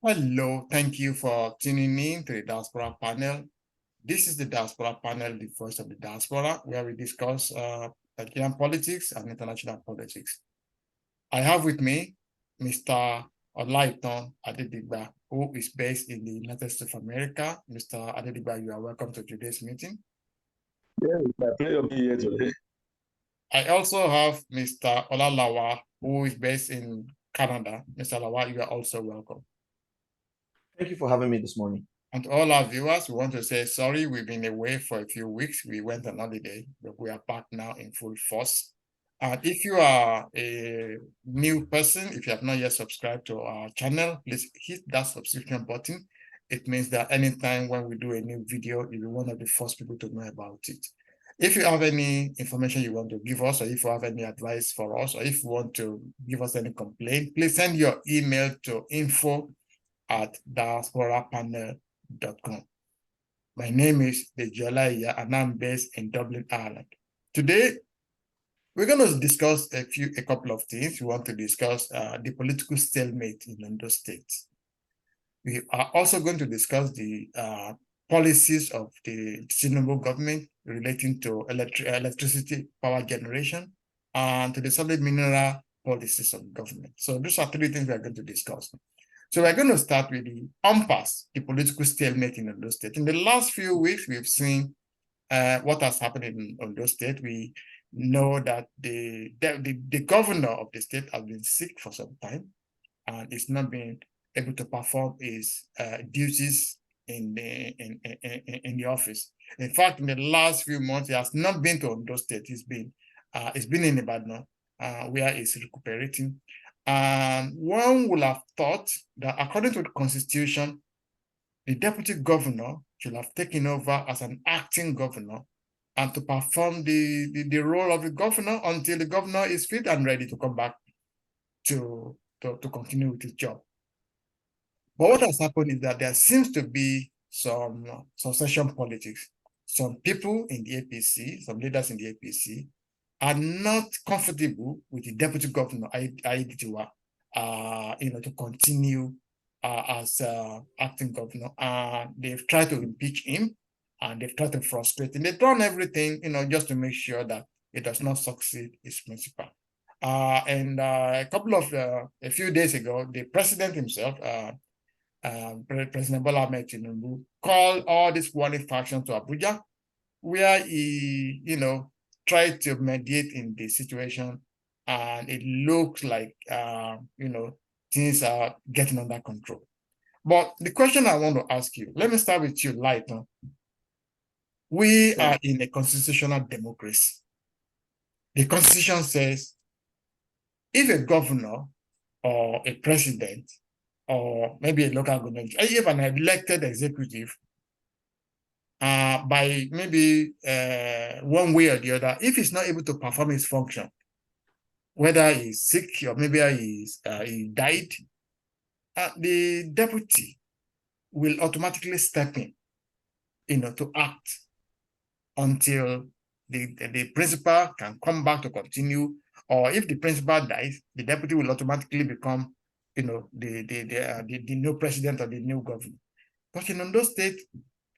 Hello, thank you for tuning in to the Diaspora Panel. This is the Diaspora Panel, the voice of the diaspora, where we discuss Nigerian politics and international politics. I have with me Mr. Olaitan Adedigba, who is based in the United States of America. Mr. Adedigba, you are welcome to today's meeting. Yeah, it's my pleasure being here today. I also have Mr. Olalawa, who is based in Canada. Mr. Lawa, you are also welcome. Thank you for having me this morning. And to all our viewers, we want to say sorry, we've been away for a few weeks. We went on holiday, but we are back now in full force. And if you are a new person, if you have not yet subscribed to our channel, please hit that subscription button. It means that anytime when we do a new video, you'll be one of the first people to know about it. If you have any information you want to give us, or if you have any advice for us, or if you want to give us any complaint, please send your email to info@diasporapanel.com. My name is Dejola and I'm based in Dublin, Ireland. Today, we're going to discuss a couple of things. We want to discuss the political stalemate in Ondo State. We are also going to discuss the policies of the Tinubu government relating to electricity power generation and to the solid mineral policies of government. So these are three things we are going to discuss. So we're going to start with the impasse, the political stalemate in Ondo State. In the last few weeks, we've seen what has happened in Ondo State. We know that the governor of the state has been sick for some time and is not being able to perform his duties in the office. In fact, in the last few months, he has not been to Ondo State. He's been in Ibadan, where he's recuperating. And one would have thought that according to the Constitution, the deputy governor should have taken over as an acting governor and to perform the role of the governor until the governor is fit and ready to come back to continue with his job. But what has happened is that there seems to be some succession politics. Some people in the APC, some leaders in the APC, are not comfortable with the deputy governor, Ayedejiwa, to continue as acting governor. They've tried to impeach him, and they've tried to frustrate him. They've done everything, just to make sure that it does not succeed his principal. A few days ago, the president himself, President Bola Ahmed Tinubu, called all these warring factions to Abuja, where he, tried to mediate in the situation, and it looks like, things are getting under control. But the question I want to ask you, let me start with you, Lighton. We are in a constitutional democracy. The Constitution says if a governor or a president or maybe a local government, even an elected executive, by maybe one way or the other, if he's not able to perform his function, whether he's sick or maybe he died, the deputy will automatically step in, to act until the principal can come back to continue. Or if the principal dies, the deputy will automatically become, the new president or the new governor. But in Ondo State,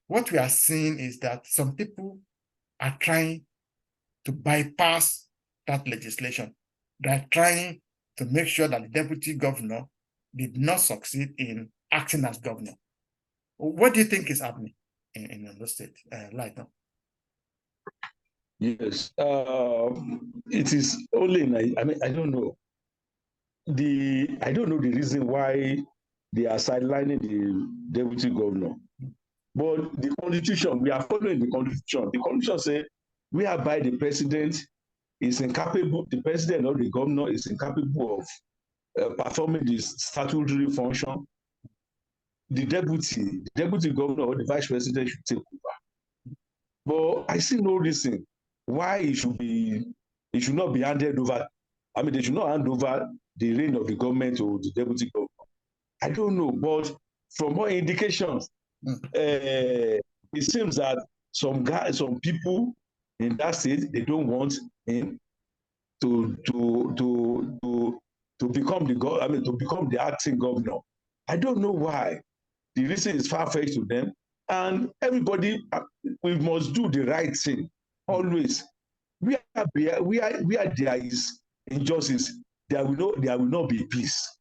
what we are seeing is that some people are trying to bypass that legislation. They're trying to make sure that the deputy governor did not succeed in acting as governor. What do you think is happening in Ondo State, Lighton? Yes, it is only, I don't know. I don't know the reason why they are sidelining the deputy governor. But the Constitution, we are following the Constitution. The Constitution says, whereby the president is incapable, the president or the governor is incapable of performing this statutory function, the deputy governor or the vice president should take over. But I see no reason why it should not be handed over. I mean, they should not hand over the reign of the government to the deputy governor. I don't know, but from all indications, it seems that some people in that state, they don't want him to become the acting governor. I don't know why. The reason is far-fetched to them. And everybody, we must do the right thing, always. Where there is injustice, there will not be peace.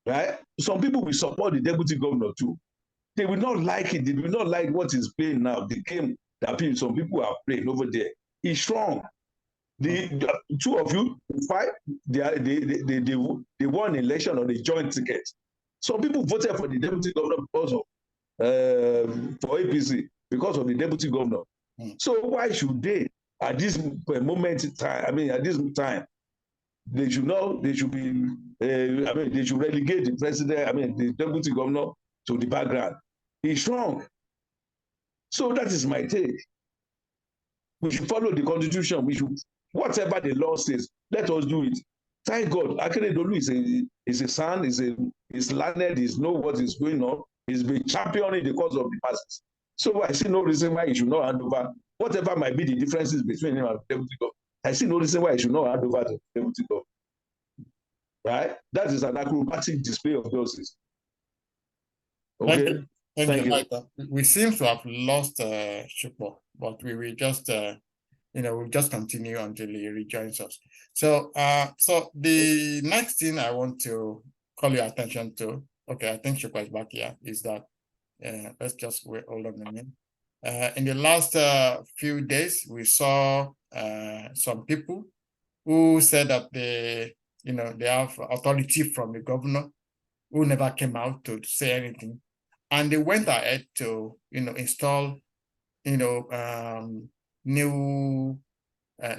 Right? Some people will support the deputy governor too. They will not like it. They will not like what is playing now. The game that some people are playing over there is strong. The two of you fight. They won election on a joint ticket. Some people voted for the deputy governor because of for APC because of the deputy governor. So why should they at this moment in time? I mean, at this time, they should know they should be. They should relegate the president. I mean, the deputy governor to the background. He's strong. So that is my take. We should follow the constitution. We should, whatever the law says, let us do it. Thank God, Akeredolu is a son, is learned, he knows what is going on. He's been championing the cause of the masses. So I see no reason why he should not hand over, whatever might be the differences between him and the deputy governor. I see no reason why he should not hand over to the deputy governor. Right? That is an acrobatic display of justice. Okay. Thank you. We seem to have lost Shukbo, but we will just we'll just continue until he rejoins us. So so the next thing I want to call your attention to, okay, I think Shukbo is back here, is that let's just wait, hold on a minute. In the last few days, we saw some people who said that they have authority from the governor, who never came out to say anything. And they went ahead to, install, new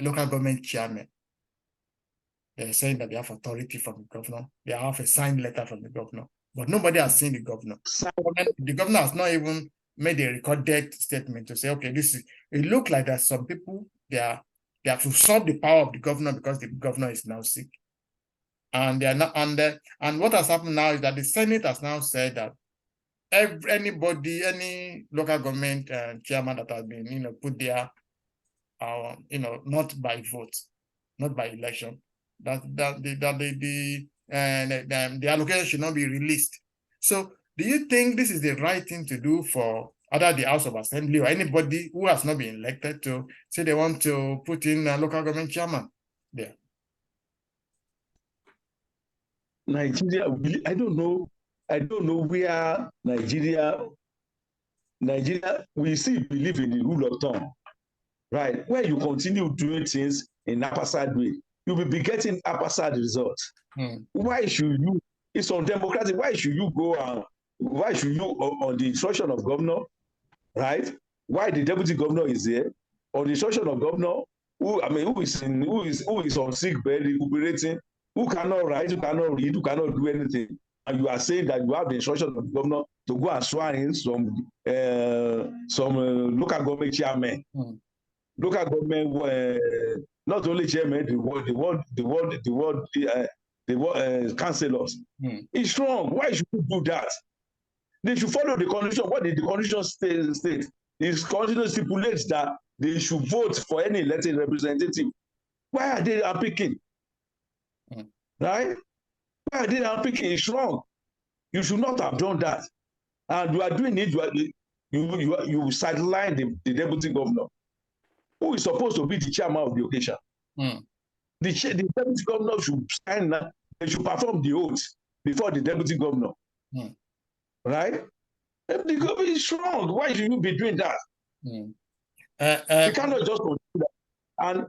local government chairman. They're saying that they have authority from the governor. They have a signed letter from the governor, but nobody has seen the governor. The governor has not even made a recorded statement to say, okay, it looks like that some people, they have usurped the power of the governor because the governor is now sick. And they are not and what has happened now is that the Senate has now said that any local government chairman that has been, put there, not by vote, not by election, that the allocation should not be released. So, do you think this is the right thing to do for either the House of Assembly or anybody who has not been elected to say they want to put in a local government chairman there? Nigeria, I don't know where Nigeria, we still believe in the rule of thumb, right? Where you continue doing things in haphazard way, you will be getting haphazard results. Why should you, it's undemocratic, why should you go on the instruction of governor, right? Why the deputy governor is there, on the instruction of governor, who is on sick bed, recuperating, who cannot write, who cannot read, who cannot do anything, and you are saying that you have the instruction of the governor to go and swear in some local government chairman, local government, not only chairman, the councillors. It's wrong. Why should you do that? They should follow the constitution. What did the constitution state? The constitution stipulates that they should vote for any elected representative. Why are they unpicking? Right? Why are they unpicking? It's wrong. You should not have done that. And you are doing it, you sideline the deputy governor, who is supposed to be the chairman of the occasion. The deputy governor should sign, they should perform the oath before the deputy governor. Right? The government is wrong. Why should you be doing that? You cannot just do that. And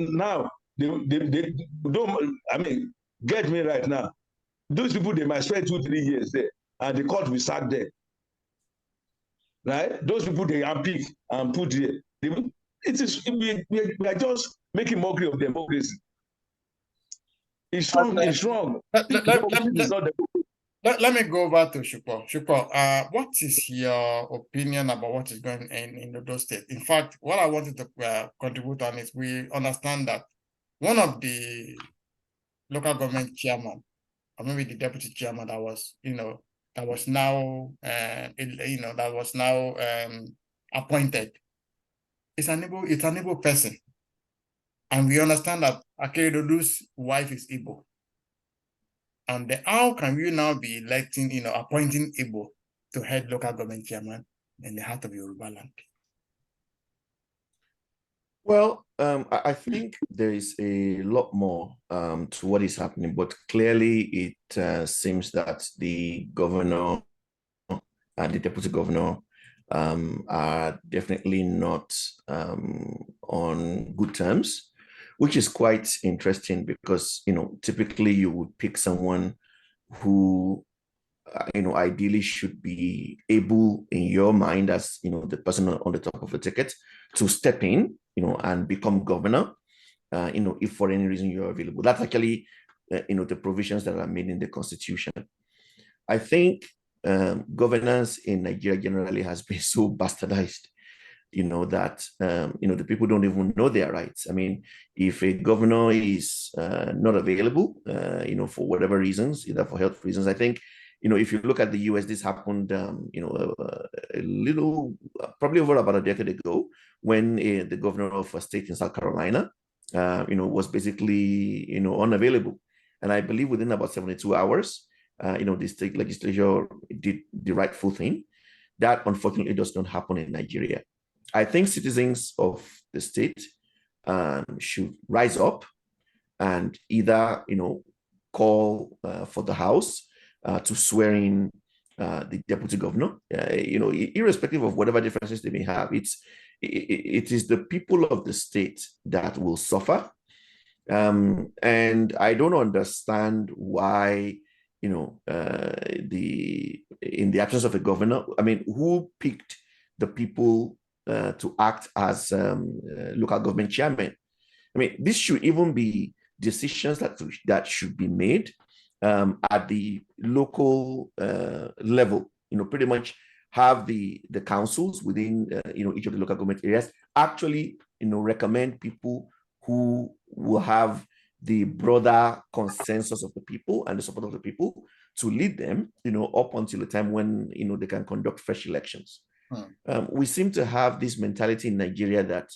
now, they don't, I mean, get me right now. Those people, they might spend 2-3 years there, and the court will sack them. Right? Those people, they unpick and put there. We are just making mockery of democracy. It's wrong. It's wrong. Let me go over to Shukbo. Shukbo, what is your opinion about what is going on in Ondo State? In fact, what I wanted to contribute on is we understand that one of the local government chairman, or maybe the deputy chairman that was now appointed, it's an able person, and we understand that Akeredolu's wife is Igbo. And then how can you now be electing, appointing Igbo to head local government chairman in the heart of Yoruba land? Well, I think there is a lot more to what is happening, but clearly it seems that the governor and the deputy governor are definitely not on good terms, which is quite interesting because, typically you would pick someone who, ideally should be able in your mind as, the person on the top of the ticket to step in, and become governor, if for any reason you're available. That's actually, the provisions that are made in the Constitution. I think governance in Nigeria generally has been so bastardized, that, the people don't even know their rights. I mean, if a governor is not available, for whatever reasons, either for health reasons, I think, if you look at the US, this happened, a little, probably over about a decade ago, when the governor of a state in South Carolina, was basically, unavailable. And I believe within about 72 hours, the state legislature did the rightful thing. That unfortunately does not happen in Nigeria. I think citizens of the state should rise up and either, call for the House to swear in the deputy governor, irrespective of whatever differences they may have. It is the people of the state that will suffer. And I don't understand why, in the absence of a governor, I mean, who picked the people to act as local government chairman? I mean, this should even be decisions that should be made at the local level. Pretty much have the councils within each of the local government areas actually recommend people who will have the broader consensus of the people and the support of the people to lead them, up until the time when they can conduct fresh elections. We seem to have this mentality in Nigeria that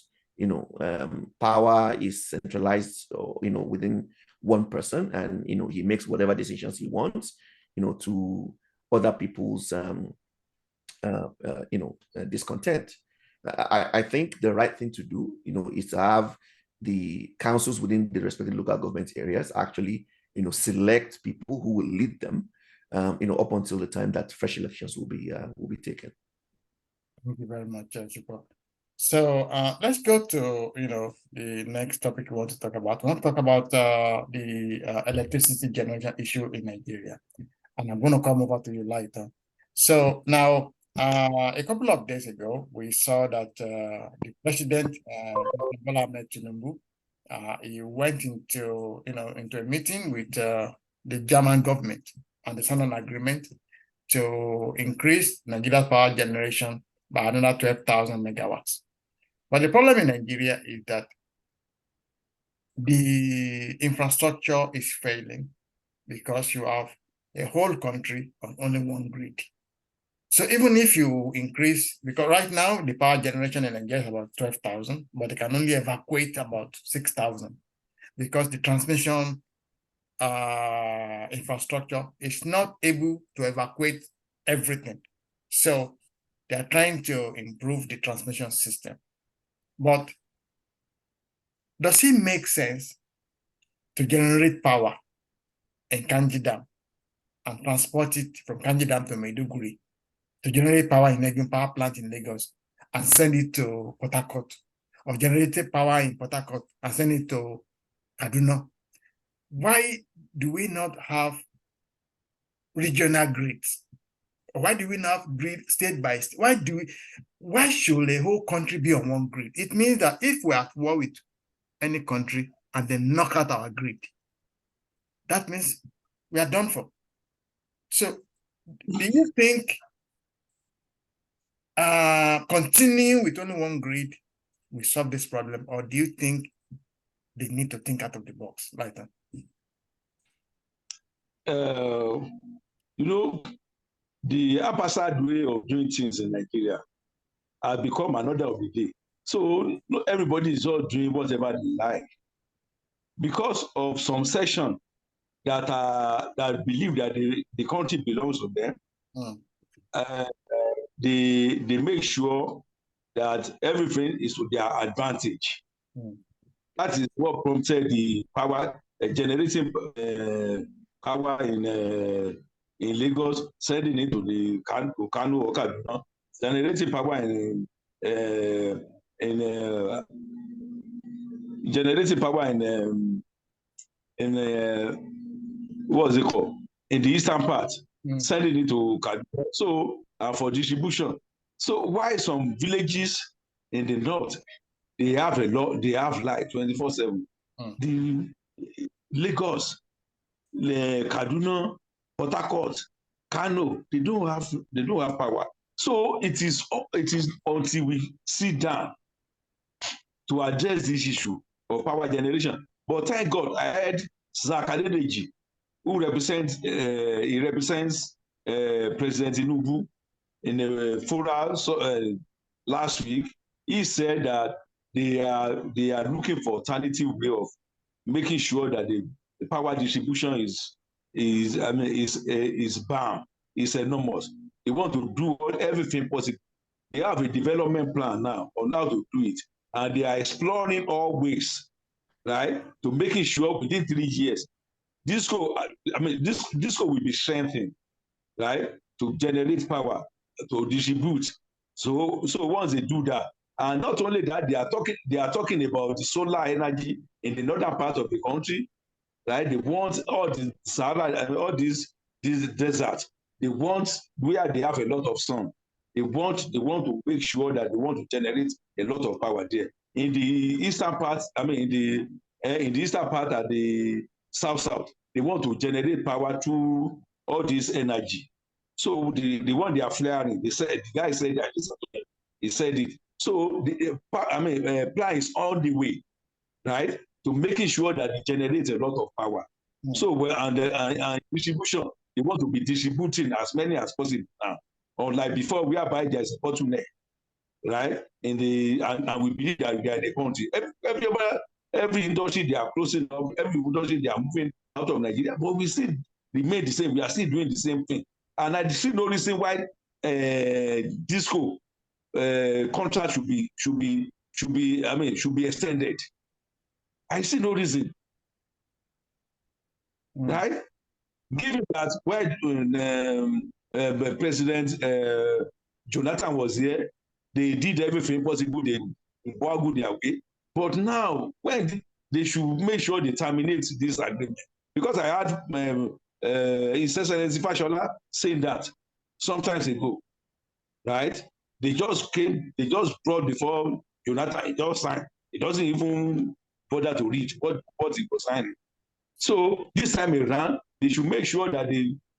power is centralized, within one person, and he makes whatever decisions he wants, to other people's discontent. I think the right thing to do, is to have the councils within the respective local government areas actually, select people who will lead them, up until the time that fresh elections will be taken. Thank you very much, Chupa. So let's go to the next topic we want to talk about. We want to talk about the electricity generation issue in Nigeria, and I'm going to come over to you later. So now, a couple of days ago, we saw that the president, Bola Ahmed Tinubu, he went into a meeting with the German government, and they signed an agreement to increase Nigeria's power generation by another 12,000 megawatts. But the problem in Nigeria is that the infrastructure is failing because you have a whole country on only one grid. So even if you increase, because right now the power generation in Nigeria is about 12,000, but they can only evacuate about 6,000 because the transmission infrastructure is not able to evacuate everything. So they are trying to improve the transmission system. But does it make sense to generate power in Kanji Dam and transport it from Kanji Dam to Maiduguri, to generate power in Legon Power Plant in Lagos and send it to Port Harcourt, or generate power in Port Harcourt and send it to Kaduna? Why do we not have regional grids? Why do we not grid state by state? Why should a whole country be on one grid? It means that if we're at war with any country and they knock out our grid, that means we are done for. So do you think continuing with only one grid will solve this problem, or do you think they need to think out of the box like that? The haphazard way of doing things in Nigeria has become another of the day. So everybody is all doing whatever they like. Because of some section that believe that the country belongs to them. They make sure that everything is to their advantage. That is what prompted the power generating power in Lagos, sending it to the Kano or Kaduna, generating power generating power what's it called, in the eastern part, sending it to Kaduna. So for distribution. So why some villages in the north they have light 24/7. The Lagos, Kaduna, Port Harcourt, Kano, they don't have power. So it is until we sit down to address this issue of power generation. But thank God, I heard Sir Kadedeji, who represents President Tinubu in a forum last week. He said that they are looking for alternative way of making sure that the power distribution is bam, is enormous. They want to do everything possible. They have a development plan now on how to do it, and they are exploring all ways, right, to making sure within 3 years, Disco will be strengthened, right, to generate power, to distribute. So once they do that, and not only that, they are talking about the solar energy in the northern part of the country, right? They want all the Sahara and all these deserts. They want where they have a lot of sun. They want to make sure that they want to generate a lot of power there. In the eastern part, in the eastern part and the south, they want to generate power through all this energy. So the one they are flaring, the guy said that he said it. So the plan is all the way, right, to making sure that it generates a lot of power. So and distribution, they want to be distributing as many as possible now. Unlike before, whereby there's a bottleneck, right? And we believe that we are in the country. Every industry they are closing up, every industry they are moving out of Nigeria, but we still remain the same. We are still doing the same thing. And I see no reason why Disco contract should be extended. I see no reason, right? Given that when President Jonathan was here, they did everything possible. They good their way. But now, when they should make sure they terminate this agreement, because I heard His Excellency Fashola saying that sometimes ago, right? They just brought before Jonathan, he just signed. It doesn't even bother to read what he was signing. So this time around, they should make sure that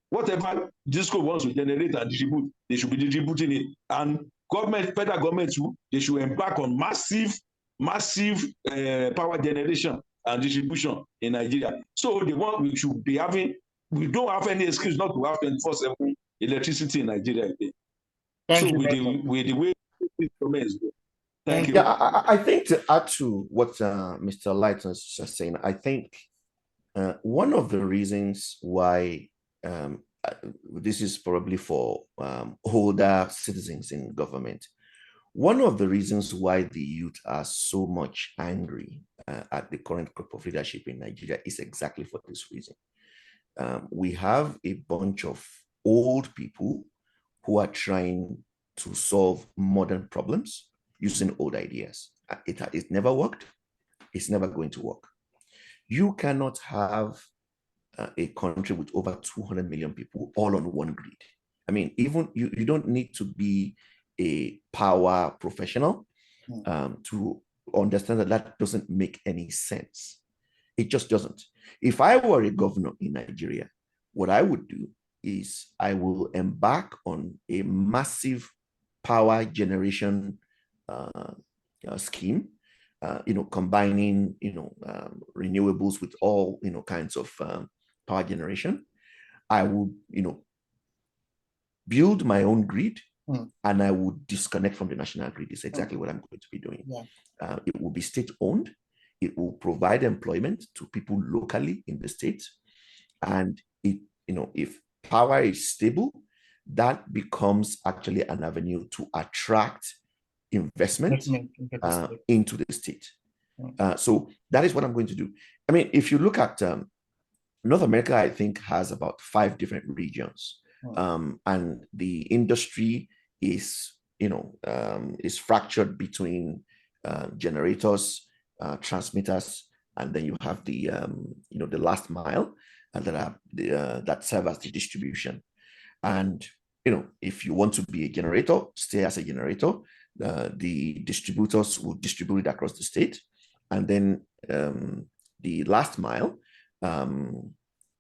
whatever Disco wants to generate and distribute, they should be distributing it. And federal government too, they should embark on massive power generation and distribution in Nigeria. So we should be having, we don't have any excuse not to have 24/7 electricity in Nigeria again. Thank so you with the way government go. Thank you. Yeah, I think to add to what Mr. Lighton is just saying, I think one of the reasons why this is probably for older citizens in government. One of the reasons why the youth are so much angry at the current group of leadership in Nigeria is exactly for this reason. We have a bunch of old people who are trying to solve modern problems using old ideas. It never worked. It's never going to work. You cannot have a country with over 200 million people all on one grid. I mean, even you don't need to be a power professional to understand that doesn't make any sense. It just doesn't. If I were a governor in Nigeria, what I would do is I will embark on a massive power generation scheme, combining, renewables with all, kinds of power generation. I would, build my own grid and I would disconnect from the national grid. Is exactly what I'm going to be doing. Yeah. It will be state-owned. It will provide employment to people locally in the state. And if power is stable, that becomes actually an avenue to attract investment into the state. So that is what I'm going to do. I mean, if you look at North America, I think, has about 5 different regions. And the industry is fractured between generators, transmitters, and then you have the last mile that serve as the distribution. And if you want to be a generator, stay as a generator. The distributors will distribute it across the state, and then the last mile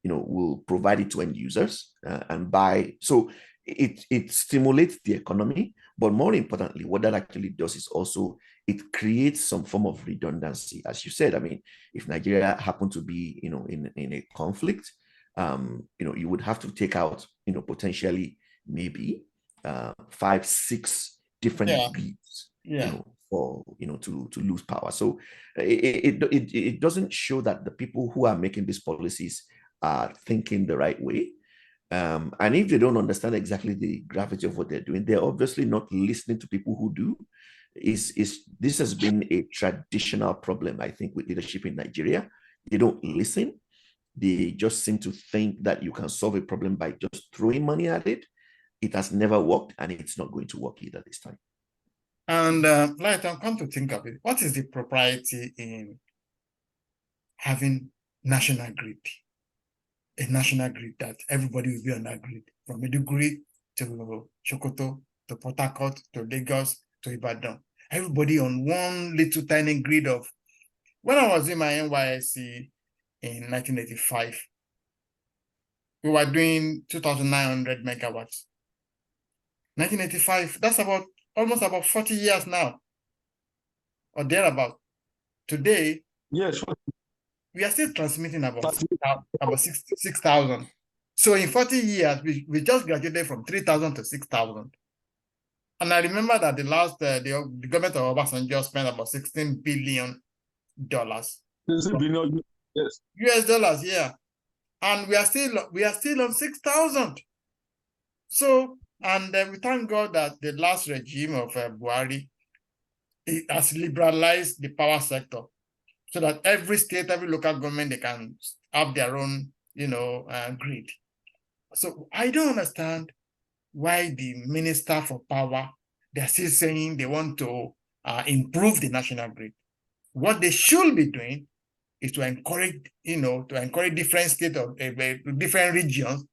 will provide it to end users and buy. So it stimulates the economy, but more importantly, what that actually does is also it creates some form of redundancy. As you said, I mean, if Nigeria happened to be in a conflict, you would have to take out potentially maybe 5, 6 different grids for to lose power. So it doesn't show that the people who are making these policies are thinking the right way. And if they don't understand exactly the gravity of what they're doing, they're obviously not listening to people who do. This has been a traditional problem, I think, with leadership in Nigeria. They don't listen. They just seem to think that you can solve a problem by just throwing money at it. It has never worked, and it's not going to work either this time. And Lighton, come to think of it, what is the propriety in having national grid? A national grid that everybody will be on that grid, from Maiduguri to Sokoto to Port Harcourt to Lagos to Ibadan. Everybody on one little tiny grid of. When I was in my NYSC in 1985, we were doing 2,900 megawatts. 1985, that's almost about 40 years now, or thereabout. Today, yes, we are still transmitting about 6,000. So in 40 years, we just graduated from 3,000 to 6,000. And I remember that the government of Obasanjo spent about $16 billion. $16 billion, yes. US dollars, yeah. And we are still on 6,000. So, and we thank God that the last regime of Buhari has liberalized the power sector, so that every state, every local government, they can have their own, grid. So I don't understand why the Minister for Power, they're still saying they want to improve the national grid. What they should be doing is to encourage, different states or different regions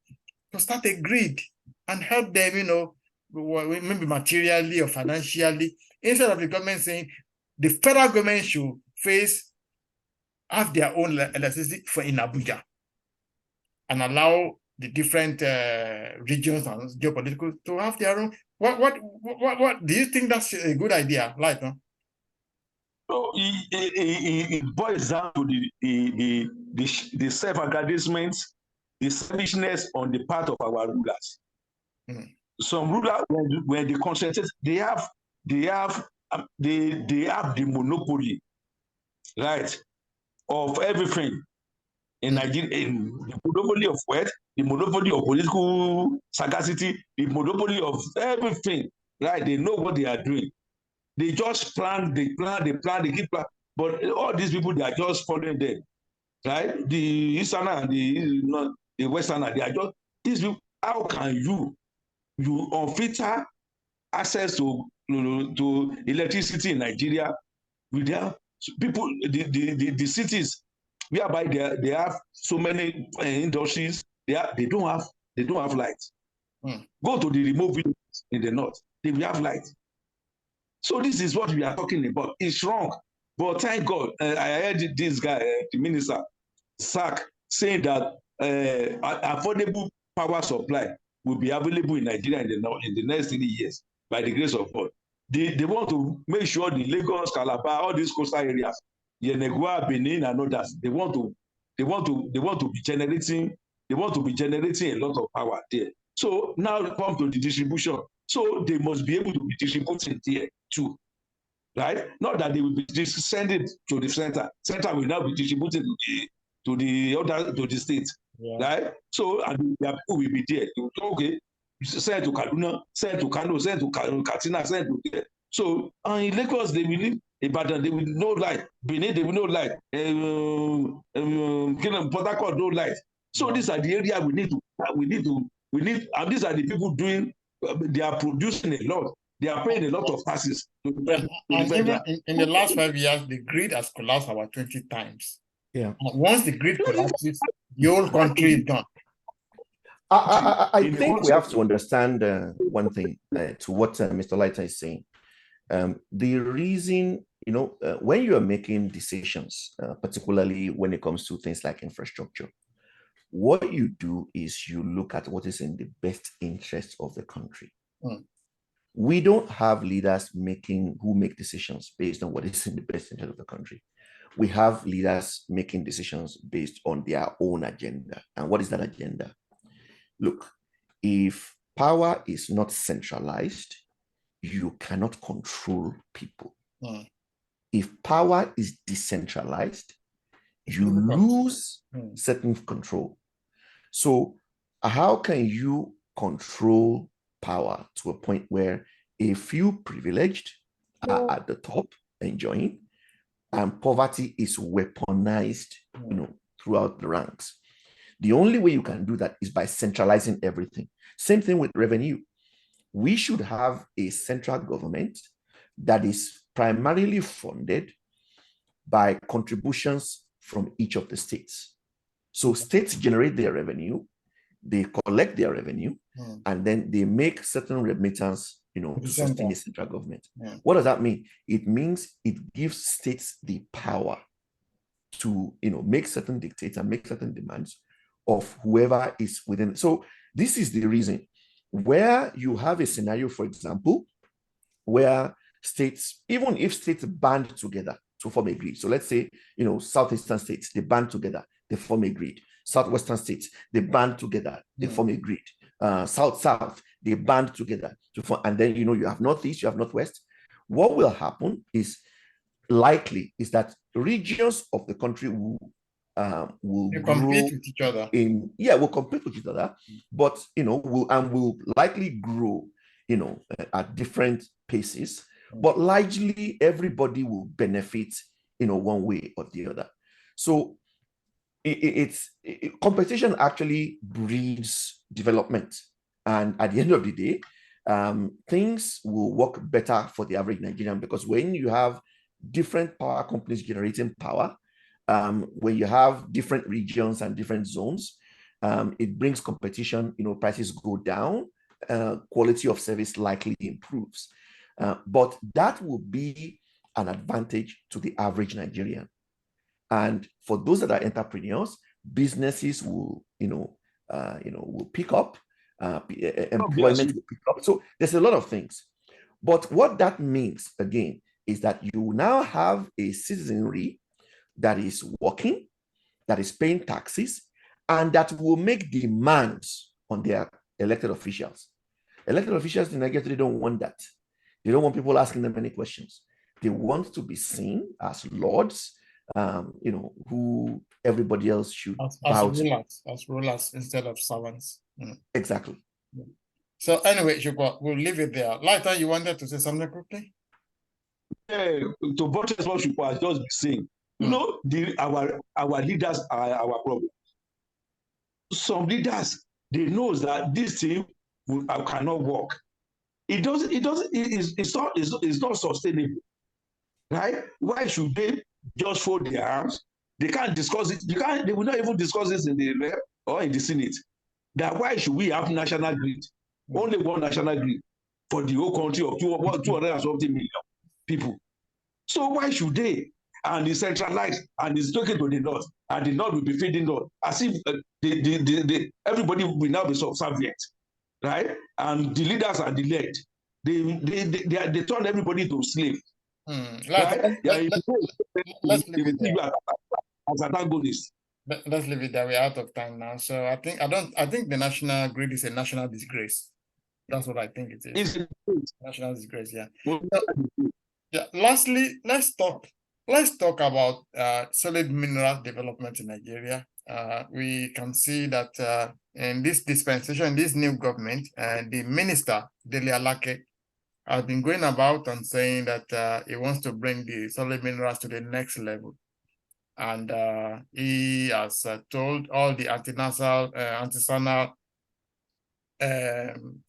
to start a grid and help them, maybe materially or financially, instead of the government saying the federal government should have their own electricity in Abuja and allow the different regions and geopolitical to have their own. What do you think that's a good idea, Lighton? So it boils down to the self-aggrandizement, the selfishness on the part of our rulers. Some rulers, when they concentrate, they have the monopoly, right, of everything in Nigeria, in the monopoly of wealth, the monopoly of political sagacity, the monopoly of everything, right? They know what they are doing. They just plan, they keep plan. But all these people, they are just following them, right? The Easterner and the Westerner, they are just, these people, how can you unfilter access to electricity in Nigeria without people, the cities whereby they have so many industries, they don't have light. Go to the remote villages in the north, they will have light. So this is what we are talking about. It's wrong, but thank God, I heard this guy, the minister, Sack, saying that affordable power supply will be available in Nigeria in the next 3 years by the grace of God. They want to make sure the Lagos, Calabar, all these coastal areas, Yenegua, Benin, and others, they want to be generating a lot of power there. So now come to the distribution. So they must be able to be distributing there too, right? Not that they will be sending to the center. Center will now be distributing to the states. right? So, and their people will be there. Okay, send to Kaduna, send to Kano, send to Katsina, send to there. So, in Lagos, they will live. Ibadan, they will no light. Benin, they will no light. Port Harcourt, no light. So these are the area we need, and these are the people doing. They are producing a lot. They are paying a lot of taxes. And even in the last 5 years, the grid has collapsed about 20 times. Yeah. Once the grid collapses, the whole country is done. I think we have to understand one thing to what Mr. Leiter is saying. The reason, when you are making decisions, particularly when it comes to things like infrastructure, what you do is you look at what is in the best interest of the country. We don't have leaders who make decisions based on what is in the best interest of the country. We have leaders making decisions based on their own agenda. And what is that agenda? Look, if power is not centralized, you cannot control people. If power is decentralized, you lose certain control. So how can you control power to a point where a few privileged are at the top enjoying, and poverty is weaponized, throughout the ranks? The only way you can do that is by centralizing everything. Same thing with revenue. We should have a central government that is primarily funded by contributions from each of the states. So states generate their revenue, they collect their revenue, and then they make certain remittance, to sustain the central government. What does that mean? It means it gives states the power to, make certain dictates and make certain demands of whoever is within. So this is the reason where you have a scenario, for example, where states, even if states band together to form a grid. So let's say, southeastern states, they band together, they form a grid. Southwestern states, they band together, they form a grid. South, they band together to form, and then, you have northeast, you have northwest. What will happen is likely is that regions of the country will compete with each other. Will compete with each other, but will likely grow, at different paces. But largely, everybody will benefit, one way or the other. So competition actually breeds development, and at the end of the day, things will work better for the average Nigerian, because when you have different power companies generating power, when you have different regions and different zones, it brings competition, prices go down, quality of service likely improves. But that will be an advantage to the average Nigerian. And for those that are entrepreneurs, businesses will, will pick up, employment will pick up. So there's a lot of things. But what that means, again, is that you now have a citizenry that is working, that is paying taxes, and that will make demands on their elected officials. Elected officials in Nigeria, they don't want that. They don't want people asking them any questions. They want to be seen as lords, who everybody else should bow to. As rulers instead of servants. Exactly. So anyway, we'll leave it there. Leiter, you wanted to say something quickly? Yeah, to buttress what you was just saying, our leaders are our problem. Some leaders, they know that this thing cannot work. It's not sustainable, right? Why should they just fold their arms? They can't discuss it. They will not even discuss this in the rep or in the Senate. That why should we have national grid? Only one national grid for the whole country of 200 and something million people. So why should they? And it's centralized, and it's talking to the north, and the north will be feeding north, as if everybody will now be subservient, right? And the leaders are the led. They turn everybody to slave. Right? Let's leave it there. As antagonist. Let's leave it there. We're out of time now. So I think the national grid is a national disgrace. That's what I think it is. It's national disgrace, yeah. Yeah. Lastly, let's talk let's talk about solid mineral development in Nigeria. We can see that in this dispensation, in this new government, the minister, Dele Alake, has been going about and saying that he wants to bring the solid minerals to the next level. And he has told all the artisanal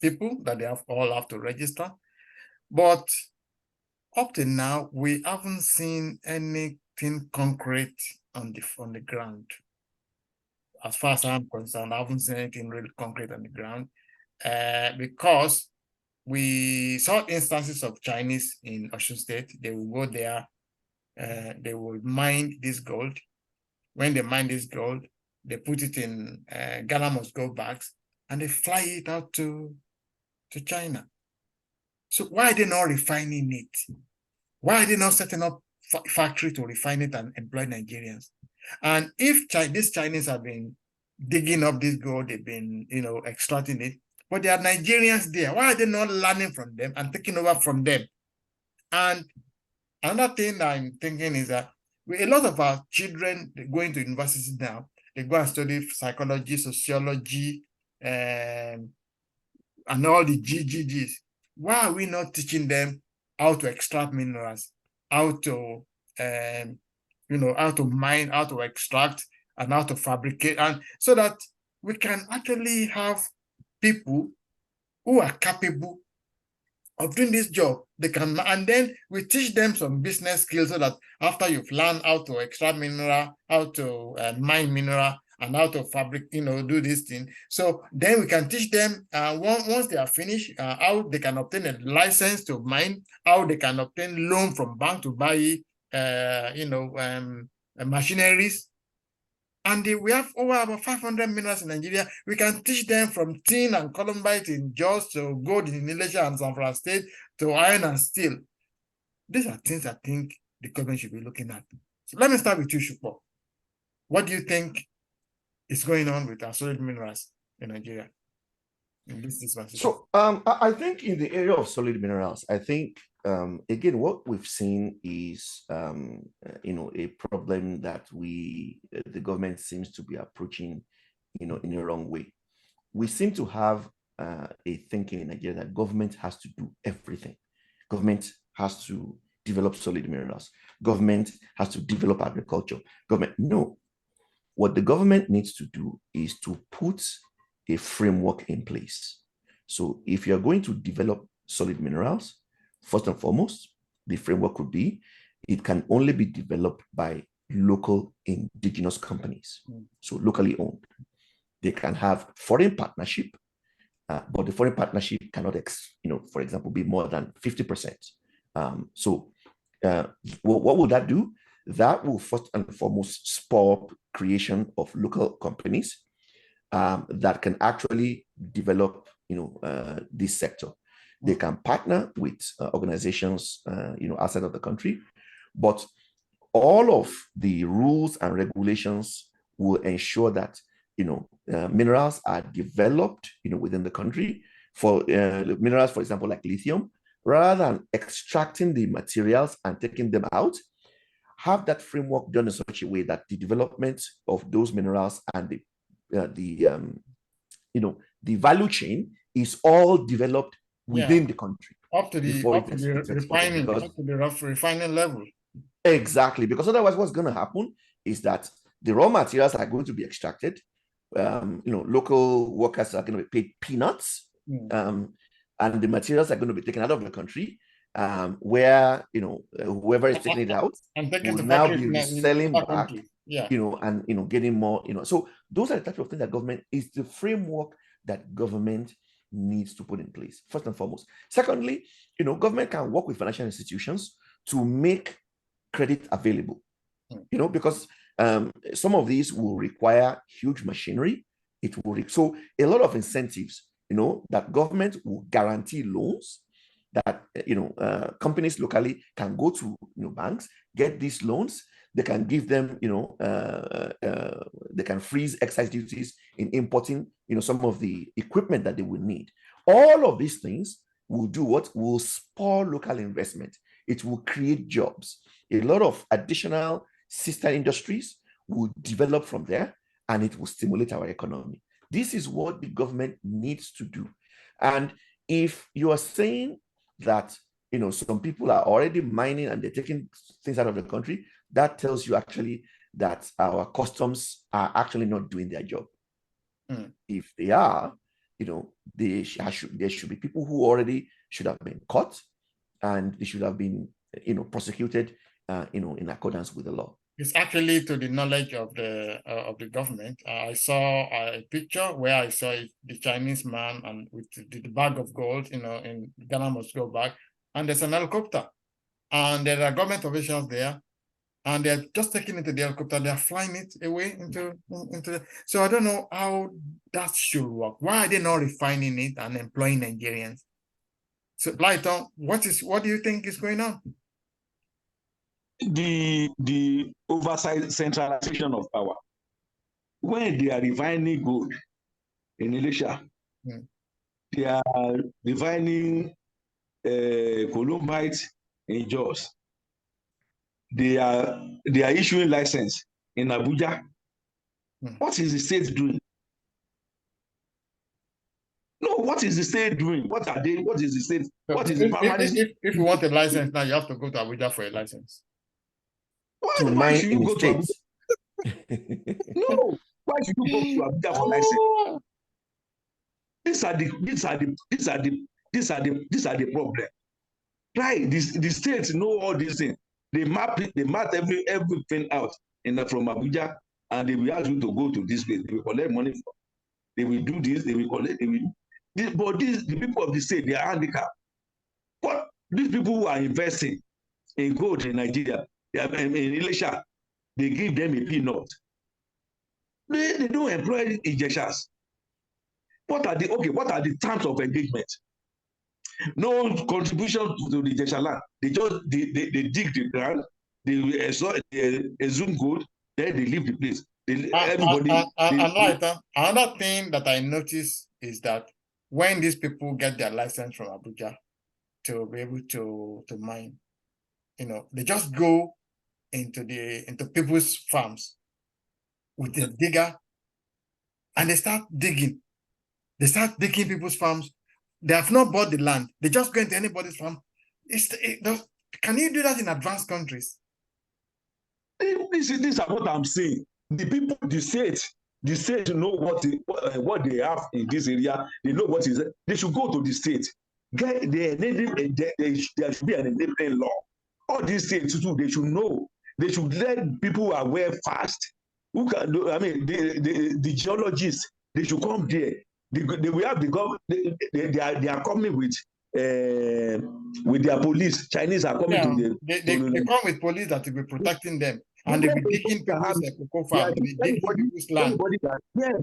people that they all have to register. But up to now, we haven't seen anything concrete on the ground. As far as I'm concerned, I haven't seen anything really concrete on the ground because we saw instances of Chinese in Ondo State. They will go there, they will mine this gold. When they mine this gold, they put it in Ghana must go bags and they fly it out to China. So why are they not refining it? Why are they not setting up factory to refine it and employ Nigerians? And if these Chinese have been digging up this gold, they've been, extracting it, but there are Nigerians there. Why are they not learning from them and taking over from them? And another thing I'm thinking is that a lot of our children going to universities now, they go and study psychology, sociology, and all the GGGs. Why are we not teaching them how to extract minerals, how to, how to mine, how to extract, and how to fabricate, and so that we can actually have people who are capable of doing this job. They can, and then we teach them some business skills so that after you've learned how to extract mineral, how to mine mineral, and how to fabric, do this thing. So then we can teach them once they are finished, how they can obtain a license to mine, how they can obtain loan from bank to buy, machineries. And we have over about 500 minerals in Nigeria. We can teach them from tin and columbite in Jos to gold in Ilesha and Zamfara State to iron and steel. These are things I think the government should be looking at. So let me start with you, Shupo. What do you think is going on with our solid minerals in Nigeria in this dispensation? So I think in the area of solid minerals, I think again, what we've seen is a problem that the government seems to be approaching in a wrong way. We seem to have a thinking in Nigeria that government has to do everything. Government has to develop solid minerals. Government has to develop agriculture. No. What the government needs to do is to put a framework in place. So if you're going to develop solid minerals, first and foremost, the framework would be, it can only be developed by local indigenous companies, so locally owned. They can have foreign partnership, but the foreign partnership cannot, for example, be more than 50%. What will that do? That will first and foremost spur creation of local companies that can actually develop, this sector. They can partner with organizations, outside of the country, but all of the rules and regulations will ensure that, minerals are developed, within the country. For minerals, for example, like lithium, rather than extracting the materials and taking them out, have that framework done in such a way that the development of those minerals and the value chain is all developed within the country up to the refining level. Exactly, because otherwise what's going to happen is that the raw materials are going to be extracted. Local workers are going to be paid peanuts, and the materials are going to be taken out of the country, where whoever is taking it out will now be reselling back, and getting more. So those are the type of things that government is the framework that government needs to put in place, first and foremost. Secondly, government can work with financial institutions to make credit available, because some of these will require huge machinery. It will so a lot of incentives, that government will guarantee loans that companies locally can go to banks, get these loans. They can give them, they can freeze excise duties in importing, some of the equipment that they will need. All of these things will do what? Will spur local investment. it will create jobs. A lot of additional sister industries will develop from there, and it will stimulate our economy. This is what the government needs to do. And if you are saying that, some people are already mining and they're taking things out of the country, that tells you actually that our customs are actually not doing their job. If they are, there should be people who already should have been caught, and they should have been, prosecuted, in accordance with the law. It's actually to the knowledge of the government. I saw a picture where I saw the Chinese man and with the bag of gold, in Ghana must go back, and there's an helicopter, and there are government officials there, and they're just taking it to the helicopter. They're flying it away into the. So I don't know how that should work. Why are they not refining it and employing Nigerians? So, Lighton, what do you think is going on? The oversight centralization of power. When they are refining gold in Elisha, they are refining Columbite in Jos. They are issuing license in Abuja. What is the state doing? No, what is the state doing? What are they? What is the state? What is the permanent? If you want a license now, you have to go to Abuja for a license. Why should you go to Abuja? No, why should you go to Abuja for license? These are the problem. Right? The states know all these things. They map everything out from Abuja, and they will ask you to go to this place. They will collect money for. They will do this. They will collect. But the people of the state, they are handicapped. But these people who are investing in gold in Nigeria, in Elisha, they give them a peanut. They don't employ Ijeshas. What are the terms of engagement? No contribution to the Ijesha land. They dig the ground, they assume gold, then they leave the place. Another thing that I noticed is that when these people get their license from Abuja to be able to mine, they just go into people's farms with a digger, and they start digging. They start digging people's farms. They have not bought the land. They just go into anybody's farm. Can you do that in advanced countries? This is what I'm saying. The people, the state know what they have in this area. They know what is. They should go to the state. There should be an enabling law. All these states too, they should know. They should let people aware fast. Who can do? I mean, the geologists. They should come there. They will have the government. They are coming with their police. Chinese are coming to they come with police that will be protecting them, and they will be digging people's cocoa farm, digging people's land.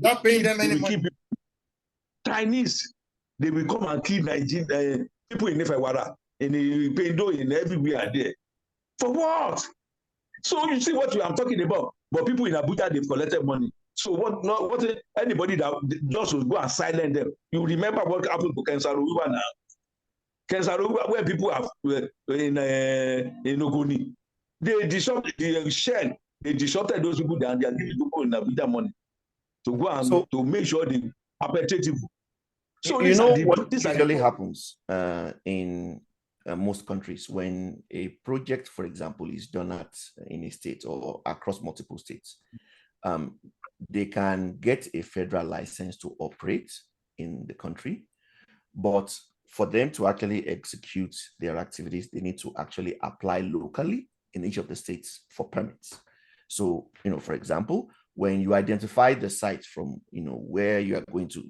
Not paying them any money. Chinese, they will come and kill Nigerian people in Ifewara, in Pendo, in everywhere there. For what? So you see what I'm talking about. But people in Abuja, they've collected money. So what anybody that just will go and silence them. You remember what happened to Kensaruwa now? Kensaruwa, where people are in Ogoni, they disrupted the shell. They disrupted those people and they are giving people in Abuja money to go and to make sure they are perpetrative. So what usually happens in most countries when a project, for example, is done in a state or across multiple states. They can get a federal license to operate in the country, but for them to actually execute their activities, they need to actually apply locally in each of the states for permits. So, for example, when you identify the site from, where you are going to,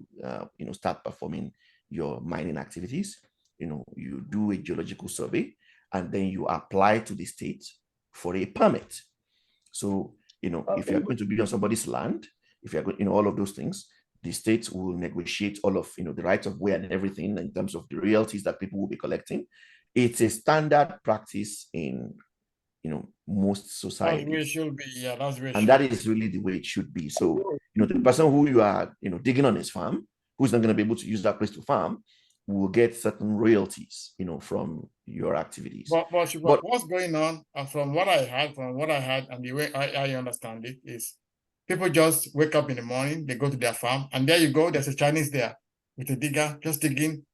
start performing your mining activities, you do a geological survey, and then you apply to the state for a permit. So, if you're going to be on somebody's land, if you're going, all of those things, the states will negotiate all of, the right of way and everything in terms of the royalties that people will be collecting. It's a standard practice in, most societies. And that is really the way it should be. So, the person who you are, digging on his farm, who's not going to be able to use that place to farm, will get certain royalties, from, your activities. But what's going on, from what I heard, and the way I understand it, is people just wake up in the morning, they go to their farm, and there you go, there's a Chinese there with a digger just digging,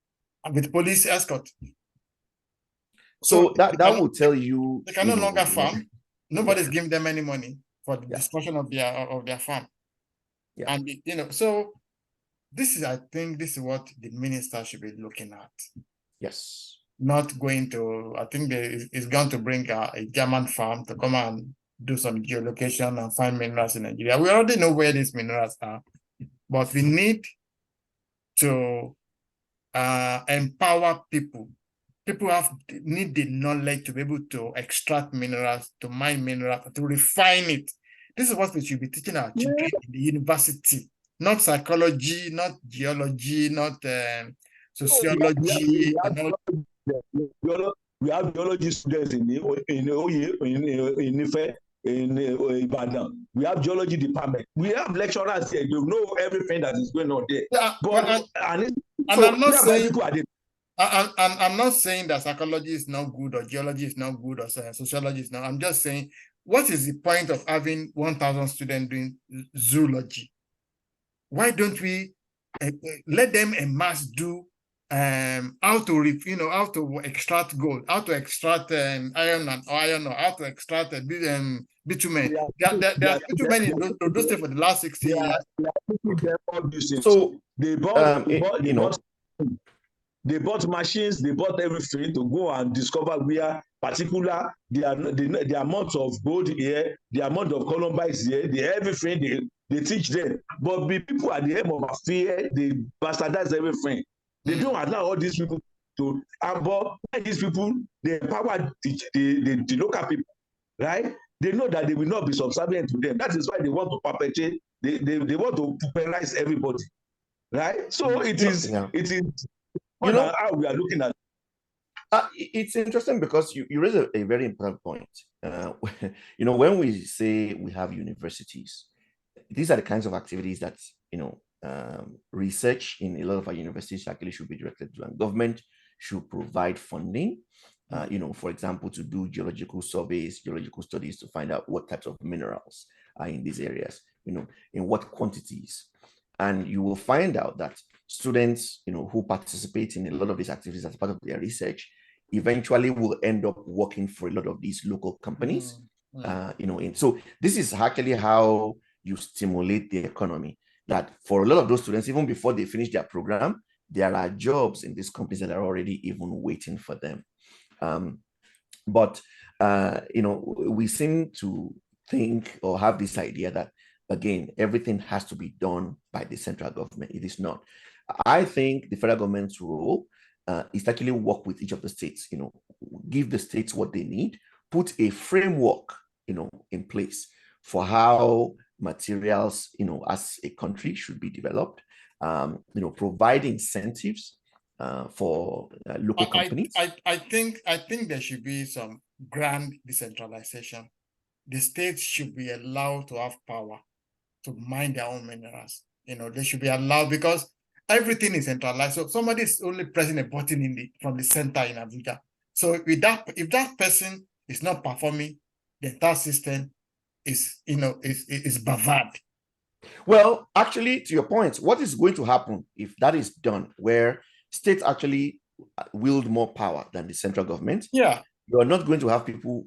and with police escort. So that will tell you they can no longer farm. Nobody's giving them any money for the destruction of their farm. Yeah. And so I think this is what the minister should be looking at. Yes. Not going to, I think it's going to bring a German firm to come and do some geolocation and find minerals in Nigeria. We already know where these minerals are, but we need to empower people. People need the knowledge to be able to extract minerals, to mine minerals, to refine it. This is what we should be teaching our children in the university. Not psychology, not geology, not sociology. We have geology students in Ife, in Ibadan. We have geology department. We have lecturers here. You know everything that is going on there. Yeah, I'm not saying that psychology is not good or geology is not good or sociology is not. I'm just saying, what is the point of having 1,000 students doing zoology? Why don't we let them en masse do how to extract gold, how to extract iron, or how to extract bitumen. There are bitumen in those states for the last 60 years. So they bought machines, they bought everything to go and discover where particular the amount of gold here, the amount of columbites here, everything they teach them. But the people at the end of fear, they bastardize everything. They don't allow all these people to but these people, they empower the local people, right? They know that they will not be subservient to them. That is why they want to perpetuate, they want to penalize everybody, right? So it is how we are looking at it. It's interesting because you raise a very important point. When we say we have universities, these are the kinds of activities that research in a lot of our universities actually should be directed to, and government should provide funding. For example, to do geological surveys, geological studies to find out what types of minerals are in these areas, in what quantities. And you will find out that students, who participate in a lot of these activities as part of their research, eventually will end up working for a lot of these local companies. So this is actually how you stimulate the economy. That for a lot of those students, even before they finish their program, there are jobs in these companies that are already even waiting for them. But we seem to think or have this idea that, again, everything has to be done by the central government. It is not. I think the federal government's role is to actually work with each of the states, give the states what they need, put a framework, in place for how materials, as a country should be developed, provide incentives for local companies. I think there should be some grand decentralization. The states should be allowed to have power to mine their own minerals. They should be allowed, because everything is centralized. So somebody is only pressing a button from the center in Abuja. So if that person is not performing, the entire system is bavad. Well, actually, to your point, what is going to happen if that is done, where states actually wield more power than the central government? Yeah, you are not going to have people,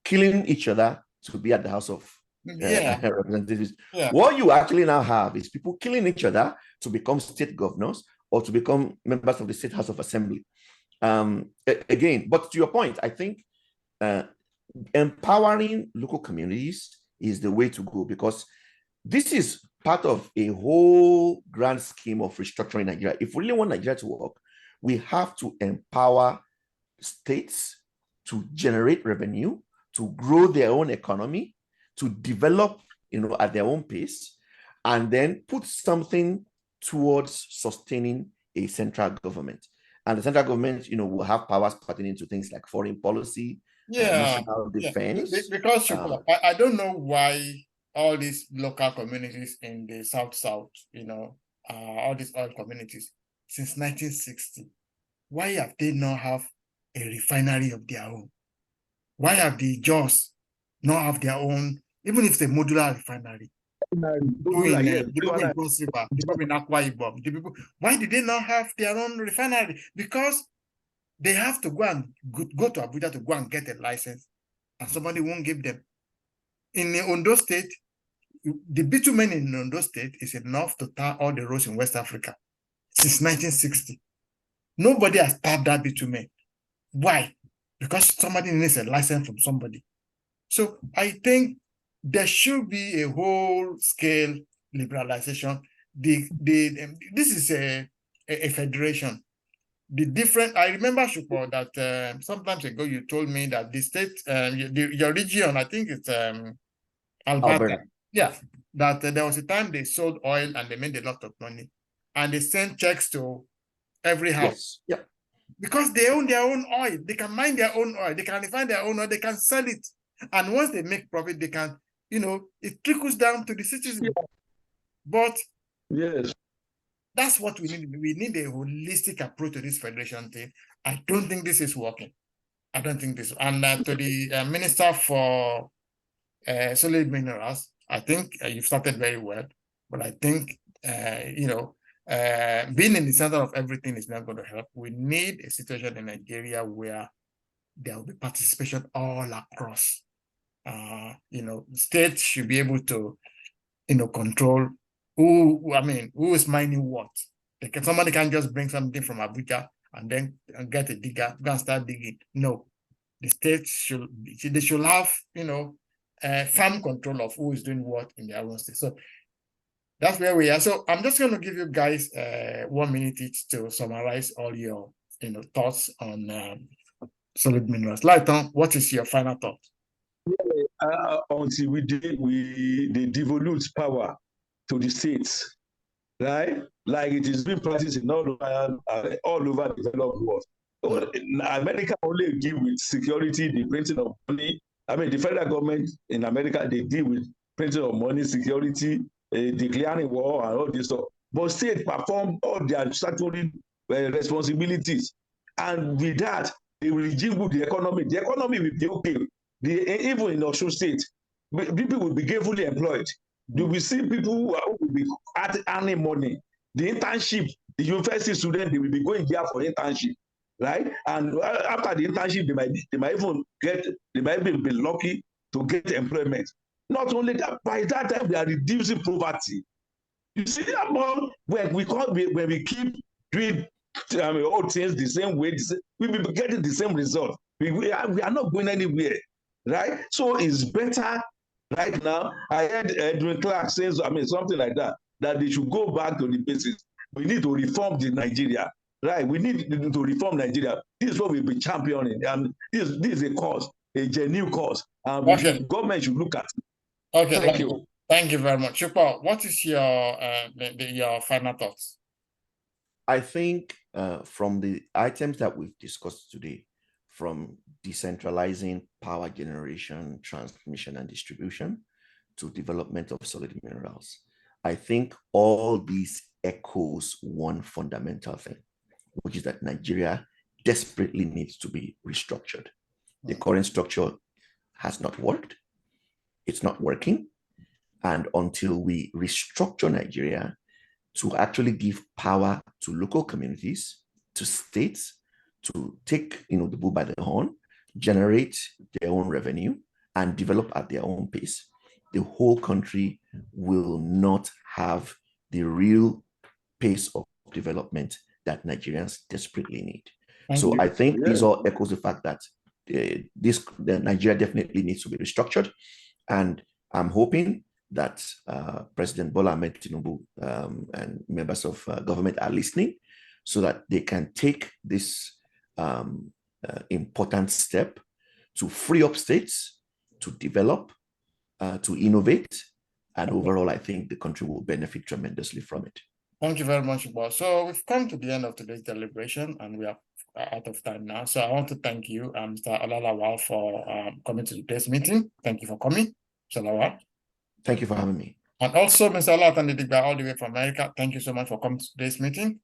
killing each other to be at the House of Representatives. Yeah. What you actually now have is people killing each other to become state governors or to become members of the State House of Assembly. Again, but to your point, I think empowering local communities is the way to go, because this is part of a whole grand scheme of restructuring Nigeria. If we really want Nigeria to work, we have to empower states to generate revenue, to grow their own economy, to develop, at their own pace, and then put something towards sustaining a central government. And the central government, will have powers pertaining to things like foreign policy, national defense. Because I don't know why all these local communities in the South, all these oil communities, since 1960, why have they not have a refinery of their own? Why have the Jaws not have their own, even if it's a modular refinery? The people in Cross River, the people in Akwa Ibom, the people, why did they not have their own refinery? Because they have to go to Abuja to go and get a license, and somebody won't give them. In the Ondo State, the bitumen in Ondo State is enough to tar all the roads in West Africa since 1960. Nobody has tarred that bitumen. Why? Because somebody needs a license from somebody. So I think there should be a whole-scale liberalization. This is a federation. I remember, Shupo, that sometimes ago you told me that the state, your region, I think it's Alberta. Yeah, that there was a time they sold oil and they made a lot of money, and they sent checks to every house. Yes. Yeah. Because they own their own oil, they can mine their own oil, they can refine their own oil, they can sell it, and once they make profit, they can, it trickles down to the citizen. Yeah. But yes, that's what we need. We need a holistic approach to this federation thing. I don't think this is working. I don't think this. And to the Minister for Solid Minerals, I think you've started very well, but I think, being in the center of everything is not going to help. We need a situation in Nigeria where there will be participation all across. States should be able to, control who is mining what. Somebody can't just bring something from Abuja and then get a digger, go and start digging. No, the states should have, firm control of who is doing what in their own state. So that's where we are. So I'm just going to give you guys 1 minute each to summarize all your, thoughts on solid minerals. Lighton, what is your final thought? Until they devolve power to the states, right? Like it is being practiced in all over the developed world. America only deal with security, the printing of money. The federal government in America, they deal with printing of money, security, declaring war and all this stuff. But states perform all their statutory responsibilities. And with that, they will rejiggle the economy. The economy will be okay. Even in Osun State, people will be gainfully employed. You will see people who will be earning money. The internship, the university students, they will be going there for internship, right? And after the internship, they might even be lucky to get employment. Not only that, by that time, they are reducing poverty. You see, when we keep doing all things the same way, we will be getting the same result. We are not going anywhere, right? So it's better right now. I heard Edwin Clark saying something like that they should go back to the basics. We need to reform Nigeria, right? We need to reform Nigeria. This is what we'll be championing. And this is a cause, a genuine cause. Okay. Government should look at it. Okay, Thank you. Thank you very much. Chupa, what is your final thoughts? I think from the items that we've discussed today, from decentralizing power generation, transmission, and distribution to development of solid minerals, I think all these echoes one fundamental thing, which is that Nigeria desperately needs to be restructured. The current structure has not worked. It's not working. And until we restructure Nigeria to actually give power to local communities, to states, to take the bull by the horn, generate their own revenue, and develop at their own pace, the whole country will not have the real pace of development that Nigerians desperately need. So I think these all echoes the fact that Nigeria definitely needs to be restructured. And I'm hoping that President Bola Ahmed Tinubu and members of government are listening so that they can take this important step to free up states, to develop, to innovate. And overall, I think the country will benefit tremendously from it. Thank you very much, Bob. So we've come to the end of today's deliberation and we are out of time now. So I want to thank you, Mr. Olalawal, for coming to today's meeting. Thank you for coming, Mr. Lawal. Thank you for having me. And also, Mr. Olatunde all the way from America. Thank you so much for coming to today's meeting.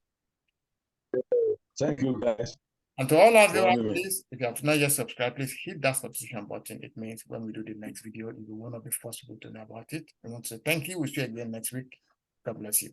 Thank you, guys. And to all our for having viewers, me. please, if you have not yet subscribed, please hit that subscription button. It means when we do the next video, you will one of the first people to know about it. I want to say thank you. We'll see you again next week. God bless you.